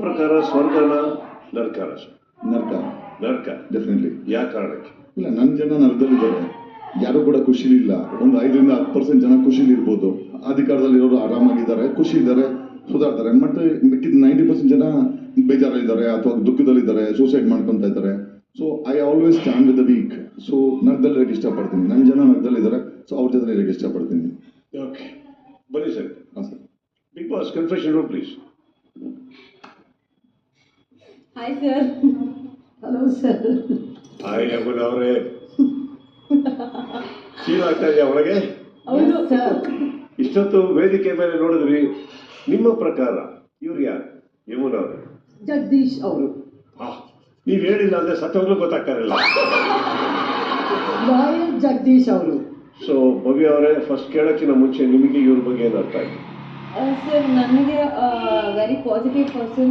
ಪ್ರಕಾರ ಸ್ವರ್ಗನ ನರ್ಕನ? ನರ್ಕ. ನರ್ಕ ಡೆಫಿನೆಟ್ಲಿ. ಯಾವ ಕಾರಣಕ್ಕೆ? ಇಲ್ಲ, ನನ್ನ ಜನ ನರಕದಲ್ಲಿದ್ದಾರೆ. ಯಾರು ಕೂಡ ಖುಷಿಲಿಲ್ಲ. ಒಂದು 5ರಿಂದ 10% ಜನ ಖುಷಿಲಿ ಇರ್ಬೋದು. ಅಧಿಕಾರದಲ್ಲಿರೋರು ಆರಾಮಾಗಿದ್ದಾರೆ, ಖುಷಿ ಇದ್ದಾರೆ, ಸುಧಾರ್ತಾರೆ. ಮತ್ತೆ ಮಿಕ್ಕಿದ 90% ಜನ ಬೇಜಾರಲ್ಲಿದ್ದಾರೆ ಅಥವಾ ದುಃಖದಲ್ಲಿದ್ದಾರೆ, ಸೂಸೈಡ್ ಮಾಡ್ಕೊತಾ ಇದ್ದಾರೆ. So I always stand with the weak. So ನರಕದಲ್ಲಿ ಇರೋಕ್ಕೆ ಇಷ್ಟಪಡ್ತೀನಿ. ನನ್ನ ಜನ ನರಕದಲ್ಲಿದ್ದಾರೆ, ಸೊ ಅವ್ರ ಜೊತೆ ಇರೋಕ್ಕೆ ಇಷ್ಟಪಡ್ತೀನಿ. ಓಕೆ, ಬನ್ನಿ ಸರ್. ಹಾಂ sir. Bigg Boss confession room please. Hi sir. Hello sir. Hi ಅಮ್ಮನ ಅವರೇ. ಫೀಲ್ ಆಗ್ತಾ ಇದೆಯಾ ಒಳಗೆ? ಹೌದು ಸರ್. ಇಷ್ಟೊತ್ತು ವೇದಿಕೆ ಮೇಲೆ ನೋಡಿದ್ರಿ. ನಿಮ್ಮ ಪ್ರಕಾರ ಇವ್ರು ಯಾರು? ಯಮುನ ಅವರು? ಜಗದೀಶ್ ಅವರು. ನೀವು ಹೇಳಿಲ್ಲ ಅಂದ್ರೆ ಸತ್ತವಾಗ್ಲೂ ಗೊತ್ತಾಗ್ತಾರಲ್ಲ. ಲಾಯರ್ ಜಗದೀಶ್ ಅವರು. ಸೊ ಭವ್ಯ ಅವರೇ, ಫಸ್ಟ್ ಕೇಳೋಕ್ಕಿಂತ ಮುಂಚೆ ನಿಮಗೆ ಇವ್ರ ಬಗ್ಗೆ ಏನು ಅರ್ಥ ಆಯ್ತು? ಸರ್, ನನಗೆ ವೆರಿ ಪಾಸಿಟಿವ್ ಪರ್ಸನ್.